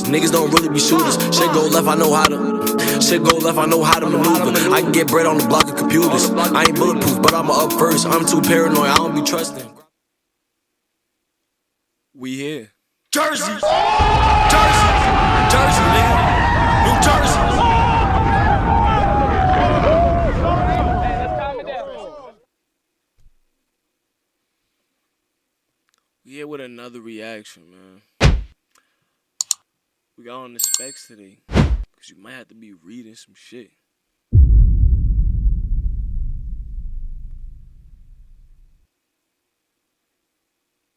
Niggas don't really be shooters. Shit go left, I know how to maneuver. I can get bread on the block of computers. I ain't bulletproof, but I'ma up first. I'm too paranoid, I don't be trusting. We here. Jersey! Jersey! Jersey, nigga! New Jersey! We here with another reaction, man. We got on the specs today, cause you might have to be reading some shit.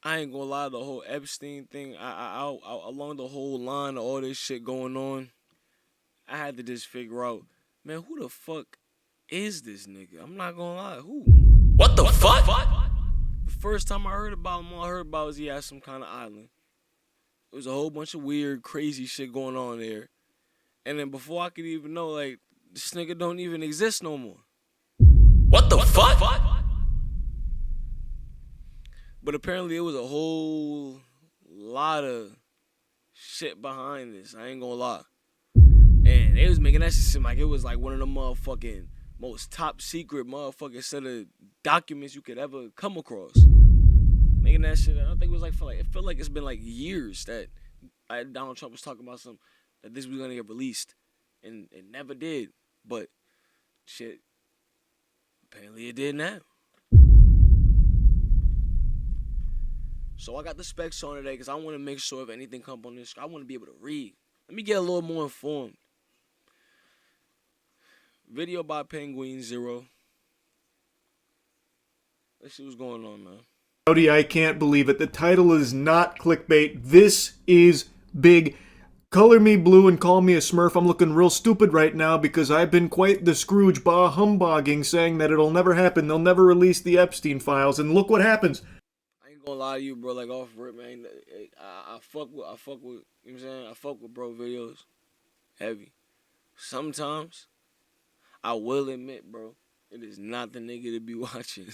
I ain't gonna lie, the whole Epstein thing, I along the whole line of all this shit going on, I had to just figure out, man, who the fuck is this nigga? I'm not gonna lie, who? What the fuck? The first time I heard about him, all I heard about was he had some kind of island. There was a whole bunch of weird, crazy shit going on there. And then before I could even know, like, this nigga don't even exist no more. What the fuck? But apparently it was a whole lot of shit behind this. I ain't gonna lie. And they was making that shit seem like it was like one of the motherfucking most top secret motherfucking set of documents you could ever come across. Making that shit, I don't think it was like it felt like it's been like years that Donald Trump was talking about that this was gonna get released. And it never did. But shit, apparently it did now. So I got the specs on today because I want to make sure if anything comes on this, I want to be able to read. Let me get a little more informed. Video by Penguin Zero. Let's see what's going on, man. Howdy, I can't believe it. The title is not clickbait. This is big. Color me blue and call me a smurf. I'm looking real stupid right now because I've been quite the Scrooge humbugging saying that it'll never happen. They'll never release the Epstein files. And look what happens. Gonna lie to you, bro, like off rip, man. I fuck with, you know what I'm saying? I fuck with bro videos heavy. Sometimes I will admit, bro, it is not the nigga to be watching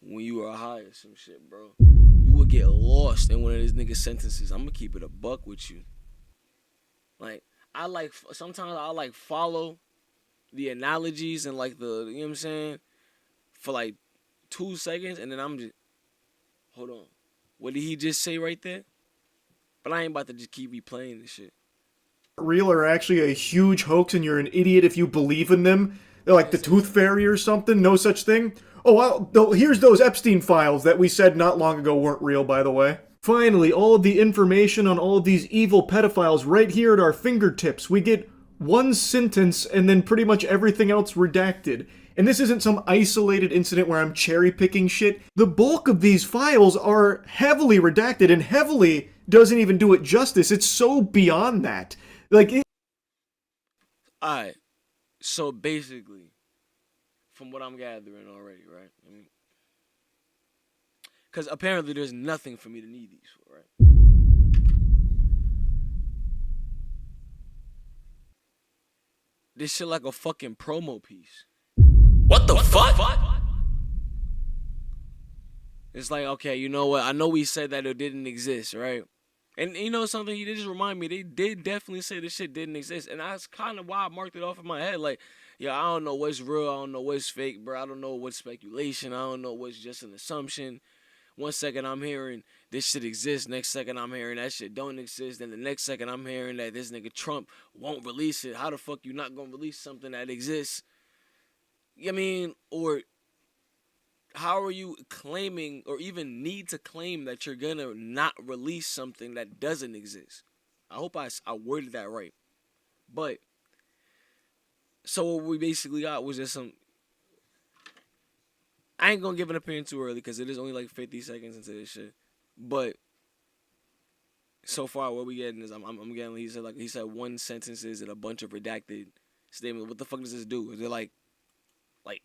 when you are high or some shit, bro. You will get lost in one of these nigga sentences. I'm gonna keep it a buck with you. Like, sometimes I follow the analogies and like the, you know what I'm saying, for like 2 seconds, and then I'm just, hold on. What did he just say right there? But I ain't about to just keep replaying this shit. Real are actually a huge hoax and you're an idiot if you believe in them. They're like the Tooth Fairy or something. No such thing. Oh, well, here's those Epstein files that we said not long ago weren't real, by the way. Finally, all of the information on all of these evil pedophiles right here at our fingertips. We get one sentence and then pretty much everything else redacted. And this isn't some isolated incident where I'm cherry-picking shit. The bulk of these files are heavily redacted, and heavily doesn't even do it justice. It's so beyond that. Alright, so basically, from what I'm gathering already, right? Because apparently there's nothing for me to need these for, right? This shit like a fucking promo piece. What the fuck? It's like, okay, you know what? I know we said that it didn't exist, right? And you know something? You just remind me, they did definitely say this shit didn't exist. And that's kind of why I marked it off in my head. Like, yeah, I don't know what's real. I don't know what's fake, bro. I don't know what's speculation. I don't know what's just an assumption. One second I'm hearing this shit exists. Next second I'm hearing that shit don't exist. Then the next second I'm hearing that this nigga Trump won't release it. How the fuck you not gonna release something that exists? I mean, or how are you claiming or even need to claim that you're gonna not release something that doesn't exist? I hope I worded that right. But, so what we basically got was just some, I ain't gonna give an opinion too early because it is only like 50 seconds into this shit. But, so far what we getting is, I'm getting, he said one sentences and a bunch of redacted statements. What the fuck does this do? Is it like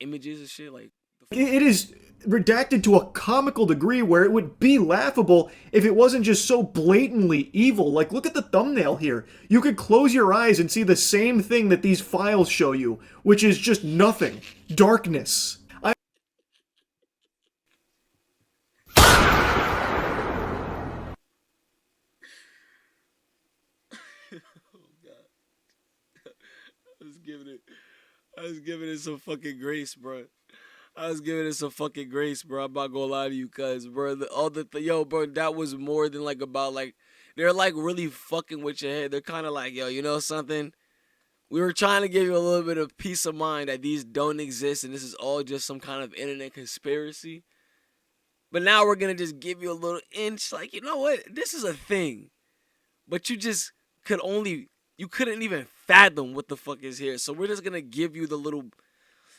images and shit? Like, it is redacted to a comical degree where it would be laughable if it wasn't just so blatantly evil. Like, look at the thumbnail here. You could close your eyes and see the same thing that these files show you, which is just nothing. Darkness. Oh God, I was giving it. I was giving it some fucking grace, bro. I was giving it some fucking grace, bro. I'm not gonna lie to you, cuz, bro. Yo, bro, that was more than like about like they're like really fucking with your head. They're kind of like, yo, you know something? We were trying to give you a little bit of peace of mind that these don't exist and this is all just some kind of internet conspiracy. But now we're gonna just give you a little inch, like, you know what? This is a thing. But you just could only you couldn't even fathom what the fuck is here. So we're just gonna give you the little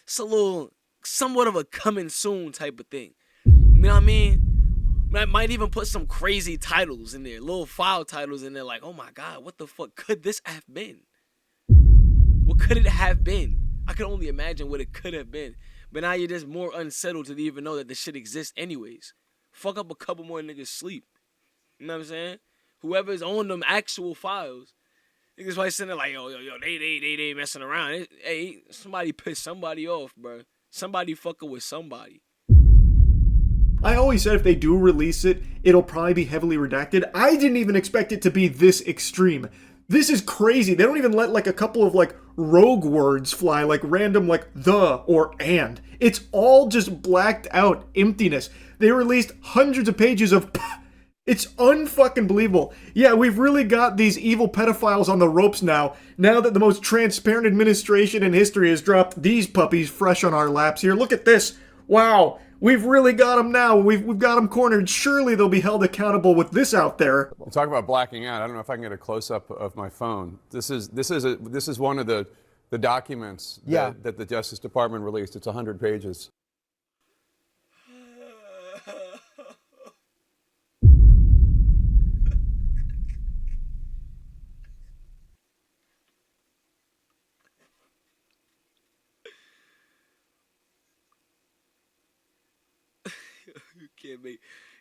it's a little somewhat of a coming soon type of thing. You know what I mean? I might even put some crazy titles in there, little file titles in there, like, oh my god, what the fuck could this have been? What could it have been? I can only imagine what it could have been. But now you're just more unsettled to even know that this shit exists anyways. Fuck up a couple more niggas sleep. You know what I'm saying? Whoever's on them actual files, niggas probably sitting there like, yo, they messing around. Hey, somebody pissed somebody off, bro. Somebody fucking with somebody. I always said if they do release it, it'll probably be heavily redacted. I didn't even expect it to be this extreme. This is crazy. They don't even let like a couple of like rogue words fly, like random like the or and. It's all just blacked out emptiness. They released hundreds of pages of it's unfucking believable. Yeah, we've really got these evil pedophiles on the ropes now. Now that the most transparent administration in history has dropped these puppies fresh on our laps here. Look at this. Wow. We've really got them now. We've got them cornered. Surely they'll be held accountable with this out there. Well, talk about blacking out. I don't know if I can get a close up of my phone. This is one of the documents that the Justice Department released. It's 100 pages.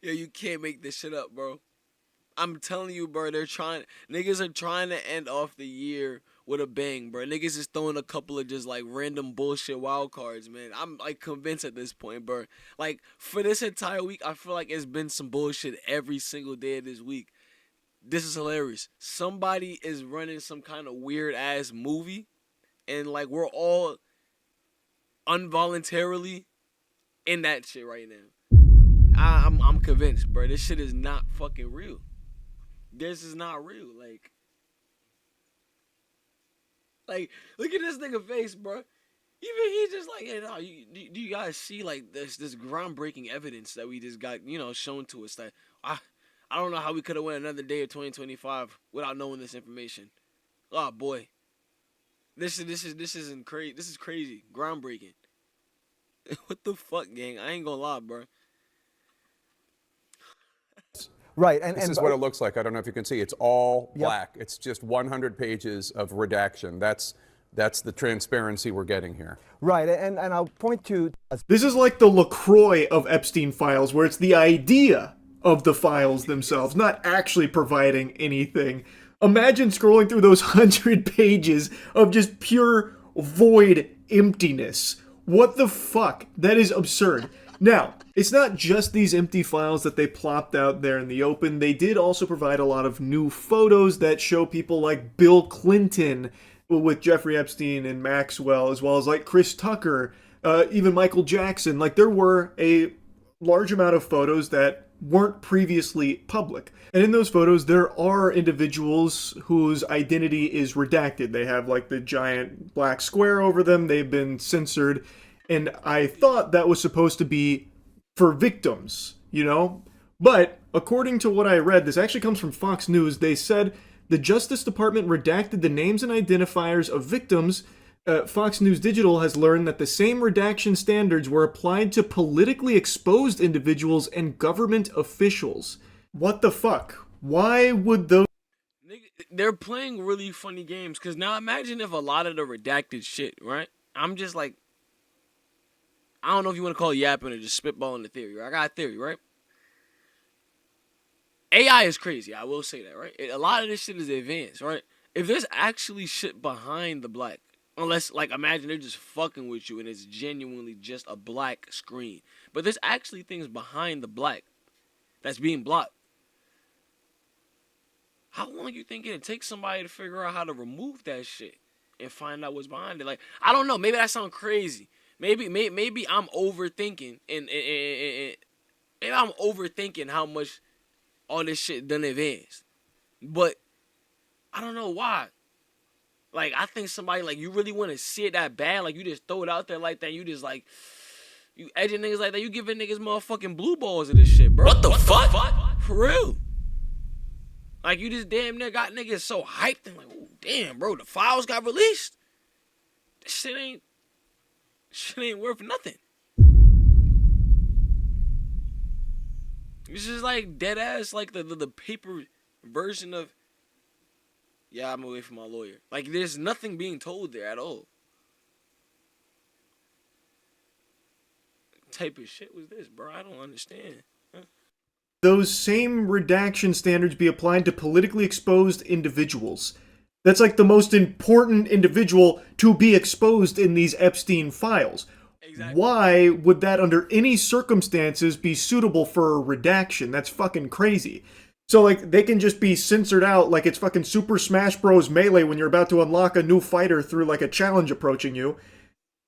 You can't make this shit up, bro. I'm telling you, bro, niggas are trying to end off the year with a bang, bro. Niggas is throwing a couple of just like random bullshit wild cards, man. I'm like convinced at this point, bro. Like for this entire week, I feel like it's been some bullshit every single day of this week. This is hilarious. Somebody is running some kind of weird ass movie, and like we're all involuntarily in that shit right now. I'm convinced, bro. This shit is not fucking real. This is not real. Like, look at this nigga face, bro. Even he just like, hey, no, do you guys see like this groundbreaking evidence that we just got, shown to us that I don't know how we could have went another day of 2025 without knowing this information. Oh boy, this isn't crazy. This is crazy, groundbreaking. What the fuck, gang? I ain't gonna lie, bro. Right, This is what it looks like. I don't know if you can see. It's all black. It's just 100 pages of redaction. That's the transparency we're getting here. Right, and I'll point to... This is like the LaCroix of Epstein files, where it's the idea of the files themselves, not actually providing anything. Imagine scrolling through those 100 pages of just pure void emptiness. What the fuck? That is absurd. Now, it's not just these empty files that they plopped out there in the open. They did also provide a lot of new photos that show people like Bill Clinton with Jeffrey Epstein and Maxwell, as well as like Chris Tucker, even Michael Jackson. Like there were a large amount of photos that weren't previously public. And in those photos, there are individuals whose identity is redacted. They have like the giant black square over them. They've been censored. And I thought that was supposed to be for victims, But according to what I read, this actually comes from Fox News. They said the Justice Department redacted the names and identifiers of victims. Fox News Digital has learned that the same redaction standards were applied to politically exposed individuals and government officials. What the fuck? Why would those... They're playing really funny games, because now imagine if a lot of the redacted shit, right? I'm just like, I don't know if you want to call it yapping or just spitballing the theory, right? I got a theory, right? AI is crazy, I will say that, right? A lot of this shit is advanced, right? If there's actually shit behind the black, unless, like, imagine they're just fucking with you and it's genuinely just a black screen. But there's actually things behind the black that's being blocked. How long you think it'd take somebody to figure out how to remove that shit and find out what's behind it? Like, I don't know. Maybe that sounds crazy. Maybe I'm overthinking and maybe I'm overthinking how much all this shit done advanced. But I don't know why. Like, I think somebody, like, you really want to see it that bad. Like, you just throw it out there like that. You just, like, you edging niggas like that. You giving niggas motherfucking blue balls of this shit, bro. What the fuck? For real. Like, you just damn near got niggas so hyped and like, oh, damn, bro, the files got released. This shit ain't worth nothing. It's just like dead ass, like the paper version of, yeah, I'm away from my lawyer. Like, there's nothing being told there at all. What type of shit was this, bro? I don't understand. Those same redaction standards be applied to politically exposed individuals. That's like the most important individual to be exposed in these Epstein files. Exactly. Why would that under any circumstances be suitable for a redaction? That's fucking crazy. So, like, they can just be censored out like it's fucking Super Smash Bros. Melee when you're about to unlock a new fighter through, like, a challenge approaching you.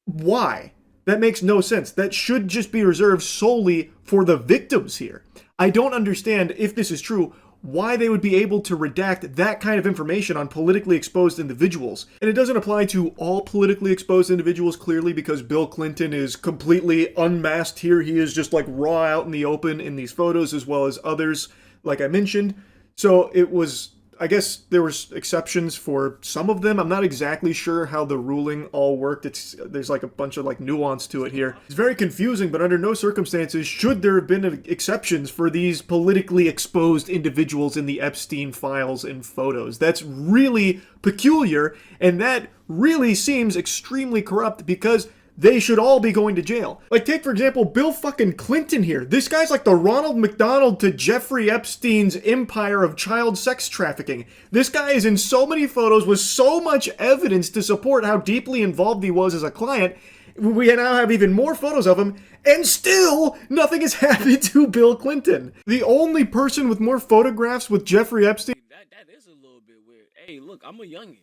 Why? That makes no sense. That should just be reserved solely for the victims here. I don't understand, if this is true, why they would be able to redact that kind of information on politically exposed individuals. And it doesn't apply to all politically exposed individuals, clearly, because Bill Clinton is completely unmasked here. He is just, like, raw out in the open in these photos, as well as others, like I mentioned. So it was, I guess there was exceptions for some of them. I'm not exactly sure how the ruling all worked. There's like a bunch of like nuance to it here. It's very confusing, but under no circumstances should there have been exceptions for these politically exposed individuals in the Epstein files and photos. That's really peculiar, and that really seems extremely corrupt because they should all be going to jail. Like, take, for example, Bill fucking Clinton here. This guy's like the Ronald McDonald to Jeffrey Epstein's empire of child sex trafficking. This guy is in so many photos with so much evidence to support how deeply involved he was as a client. We now have even more photos of him, and still nothing has happened to Bill Clinton. The only person with more photographs with Jeffrey Epstein. That is a little bit weird. Hey, look, I'm a youngin'.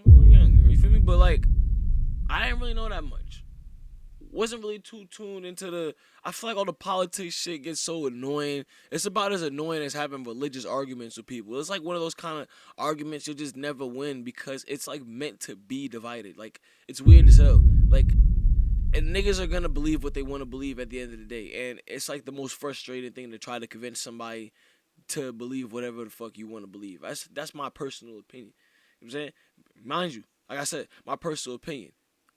You feel me? But, like, I didn't really know that much. Wasn't really too tuned into I feel like all the politics shit gets so annoying. It's about as annoying as having religious arguments with people. It's like one of those kind of arguments you'll just never win because it's like meant to be divided. Like, it's weird as hell. Like, and niggas are gonna believe what they want to believe at the end of the day. And it's like the most frustrating thing to try to convince somebody to believe whatever the fuck you want to believe. That's my personal opinion. You know what I'm saying? Mind you, like I said, my personal opinion.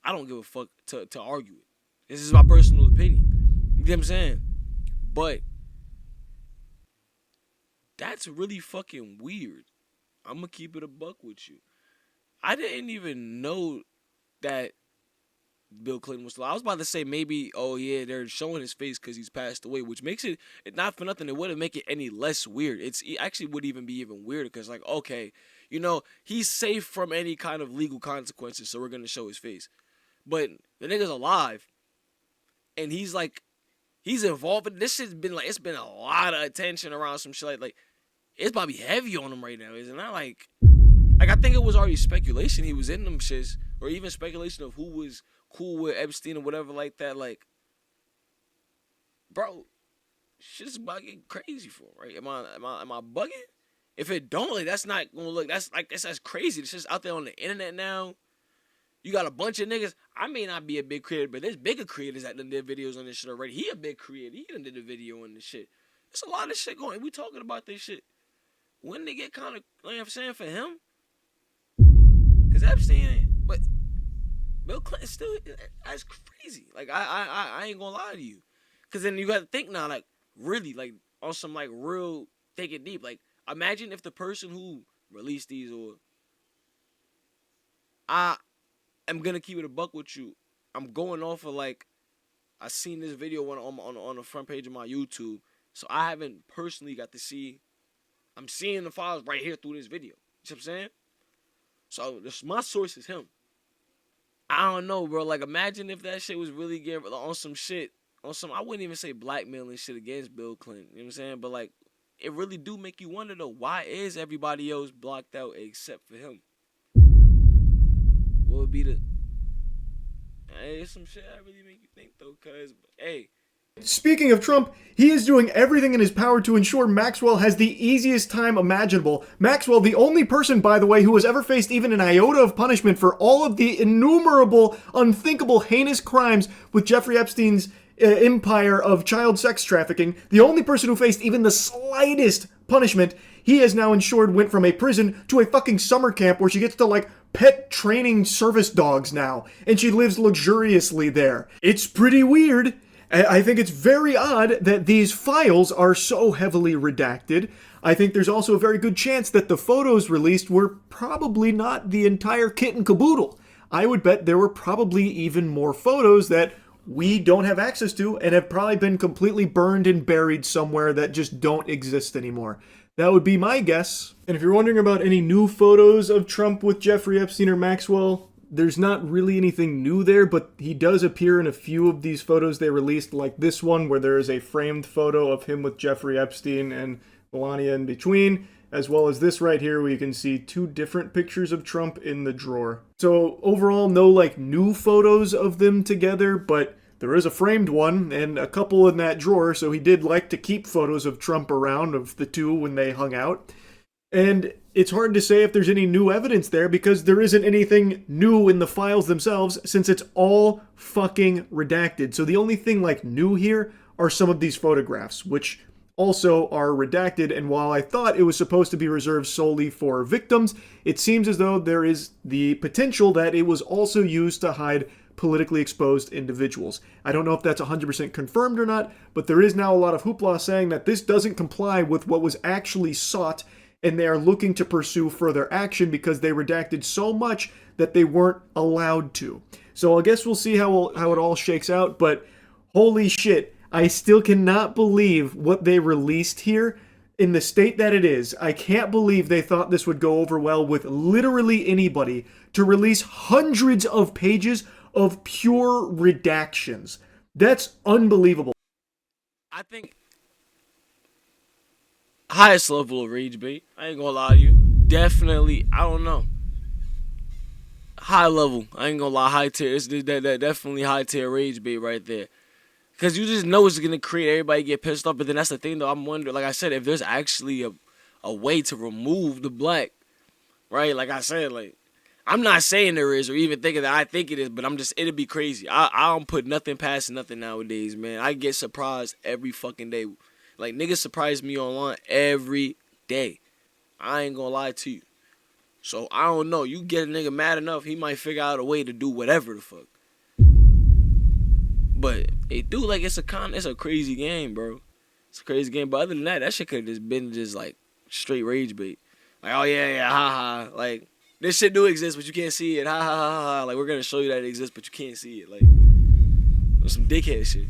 I don't give a fuck to argue it. This is my personal opinion. You get what I'm saying? But that's really fucking weird. I'm going to keep it a buck with you. I didn't even know that Bill Clinton was still. I was about to say maybe, oh yeah, they're showing his face because he's passed away, which makes it, not for nothing, it wouldn't make it any less weird. It actually would even be even weirder because, like, okay, you know, he's safe from any kind of legal consequences, so we're going to show his face. But the nigga's alive, and he's involved in this. Shit's been like, it's been a lot of attention around some shit like it's probably heavy on him right now, isn't it? Like I think it was already speculation he was in them shits, or even speculation of who was cool with Epstein or whatever like that. Like, bro, shit's about to get crazy for him, right? Am I bugging? If it don't, like, that's not gonna look. That's crazy. It's just out there on the internet now. You got a bunch of niggas. I may not be a big creator, but there's bigger creators that done did videos on this shit already. He a big creator. He done did a video on this shit. There's a lot of shit going. We talking about this shit. Wouldn't it get kind of, you know what I'm saying, for him? Because Epstein ain't. But Bill Clinton still, that's crazy. Like, I ain't gonna lie to you. Because then you got to think now, like, really, like, on some, like, real thinking deep. Like, imagine if the person who released these, or I'm gonna keep it a buck with you. I'm going off of, like, I seen this video on the front page of my YouTube, so I haven't personally got to see. I'm seeing the files right here through this video. You know what I'm saying? So my source is him. I don't know, bro. Like, imagine if that shit was really getting on some shit, on some, I wouldn't even say blackmailing shit against Bill Clinton. You know what I'm saying? But, like, it really do make you wonder though, why is everybody else blocked out except for him? What would be the? Hey, it's some shit that really make you think though, cause hey. Speaking of Trump, he is doing everything in his power to ensure Maxwell has the easiest time imaginable. Maxwell, the only person, by the way, who has ever faced even an iota of punishment for all of the innumerable, unthinkable, heinous crimes with Jeffrey Epstein's empire of child sex trafficking, the only person who faced even the slightest punishment, he has now ensured went from a prison to a fucking summer camp where she gets to, like, pet training service dogs now, and she lives luxuriously there. It's pretty weird. I think it's very odd that these files are so heavily redacted. I think there's also a very good chance that the photos released were probably not the entire kit and caboodle. I would bet there were probably even more photos that we don't have access to and have probably been completely burned and buried somewhere that just don't exist anymore. That would be my guess. And if you're wondering about any new photos of Trump with Jeffrey Epstein or Maxwell, there's not really anything new there, but he does appear in a few of these photos they released, like this one where there is a framed photo of him with Jeffrey Epstein and Melania in between, as well as this right here where you can see two different pictures of Trump in the drawer. So overall, no like new photos of them together, but there is a framed one and a couple in that drawer, so he did like to keep photos of Trump around of the two when they hung out. And it's hard to say if there's any new evidence there because there isn't anything new in the files themselves since it's all fucking redacted. So the only thing like new here are some of these photographs, which also are redacted. And while I thought it was supposed to be reserved solely for victims, it seems as though there is the potential that it was also used to hide politically exposed individuals. I don't know if that's 100% confirmed or not, but there is now a lot of hoopla saying that this doesn't comply with what was actually sought, and they are looking to pursue further action because they redacted so much that they weren't allowed to. So I guess we'll see how it all shakes out, but holy shit, I still cannot believe what they released here in the state that it is. I can't believe they thought this would go over well with literally anybody to release hundreds of pages of pure redactions. That's unbelievable. I think highest level of rage bait. I ain't gonna lie to you. Definitely, I don't know. High level. I ain't gonna lie. High tier. It's that definitely high tier rage bait right there. Cause you just know it's gonna create everybody get pissed off. But then that's the thing though. I'm wondering, like I said, if there's actually a way to remove the black, right? Like I said, like I'm not saying there is or even thinking that I think it is, but it'd be crazy. I don't put nothing past nothing nowadays, man. I get surprised every fucking day. Like, niggas surprise me online every day. I ain't gonna lie to you. So, I don't know. You get a nigga mad enough, he might figure out a way to do whatever the fuck. But, it do, like, it's a crazy game, bro. It's a crazy game. But other than that, that shit could have just been just, like, straight rage bait. Like, oh, yeah, ha. Like, this shit do exist, but you can't see it. Ha. Like, we're gonna show you that it exists, but you can't see it. Like, some dickhead shit.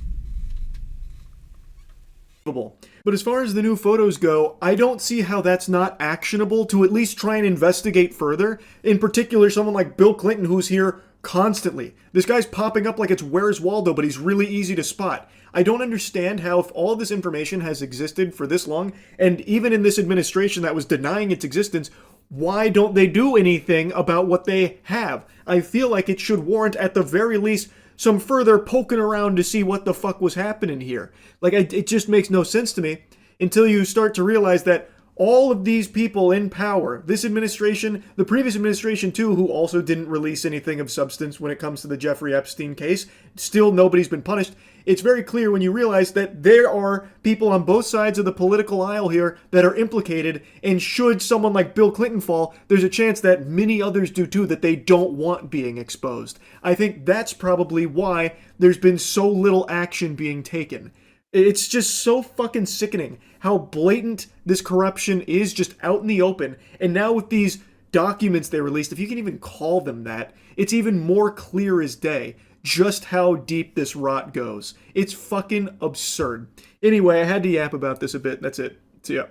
But as far as the new photos go, I don't see how that's not actionable to at least try and investigate further. In particular, someone like Bill Clinton, who's here constantly. This guy's popping up like it's Where's Waldo, but he's really easy to spot. I don't understand how, if all of this information has existed for this long, and even in this administration that was denying its existence, why don't they do anything about what they have? I feel like it should warrant, at the very least, some further poking around to see what the fuck was happening here. Like, it just makes no sense to me until you start to realize that all of these people in power, this administration, the previous administration too, who also didn't release anything of substance when it comes to the Jeffrey Epstein case, still nobody's been punished. It's very clear when you realize that there are people on both sides of the political aisle here that are implicated, and should someone like Bill Clinton fall, there's a chance that many others do too that they don't want being exposed. I think that's probably why there's been so little action being taken. It's just so fucking sickening how blatant this corruption is just out in the open. And now with these documents they released, if you can even call them that, it's even more clear as day just how deep this rot goes. It's fucking absurd. Anyway, I had to yap about this a bit. That's it. See ya.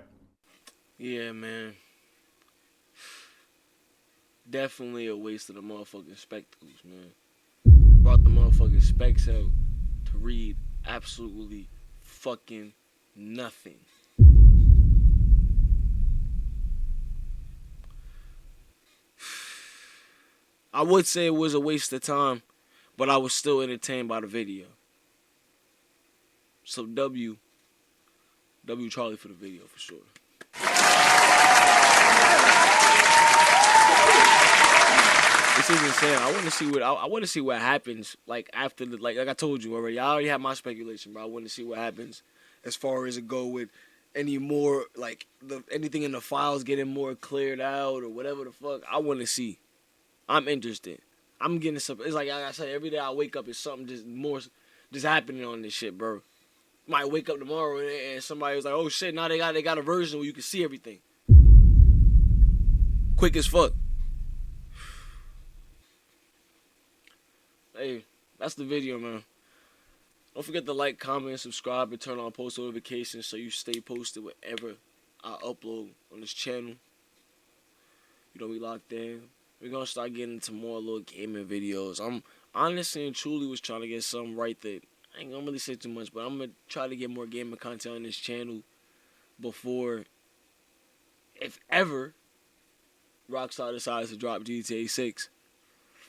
Yeah, man. Definitely a waste of the motherfucking spectacles, man. Brought the motherfucking specs out to read absolutely fucking nothing. I would say it was a waste of time, but I was still entertained by the video. So W Charlie for the video for sure. This is insane. I want to see what happens. Like after like I told you already. I already have my speculation, but I want to see what happens as far as it go with any more like anything in the files getting more cleared out or whatever the fuck. I want to see. I'm interested. I'm getting some. It's like I said, every day I wake up, it's something just happening on this shit, bro. Might wake up tomorrow and somebody was like, "Oh shit!" Now they got a version where you can see everything, quick as fuck. Hey, that's the video, man. Don't forget to like, comment, subscribe, and turn on post notifications so you stay posted whenever I upload on this channel. You know we locked in. We're gonna start getting into more little gaming videos. I'm honestly and truly was trying to get something right that I ain't gonna really say too much, but I'm gonna try to get more gaming content on this channel before, if ever, Rockstar decides to drop GTA 6.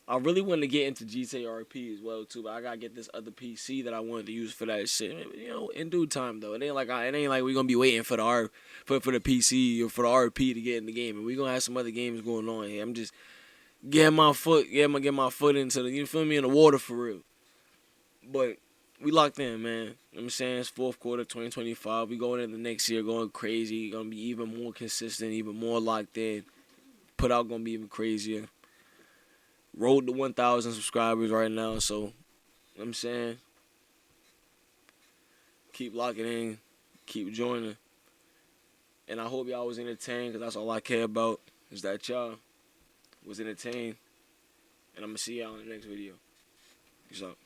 I really wanted to get into GTA RP as well too, but I gotta get this other PC that I wanted to use for that shit. You know, in due time though. It ain't like we're gonna be waiting for the for the PC or for the RP to get in the game. And we gonna have some other games going on here. I'm just getting my foot into the, you feel me, in the water for real. But we locked in, man. You know what I'm saying? It's fourth quarter 2025. We going into the next year going crazy. Gonna be even more consistent, even more locked in. Put out gonna be even crazier. Road to 1,000 subscribers right now, so you know what I'm saying, keep locking in, keep joining, and I hope y'all was entertained, because that's all I care about, is that y'all was entertained, and I'm going to see y'all in the next video. Peace out.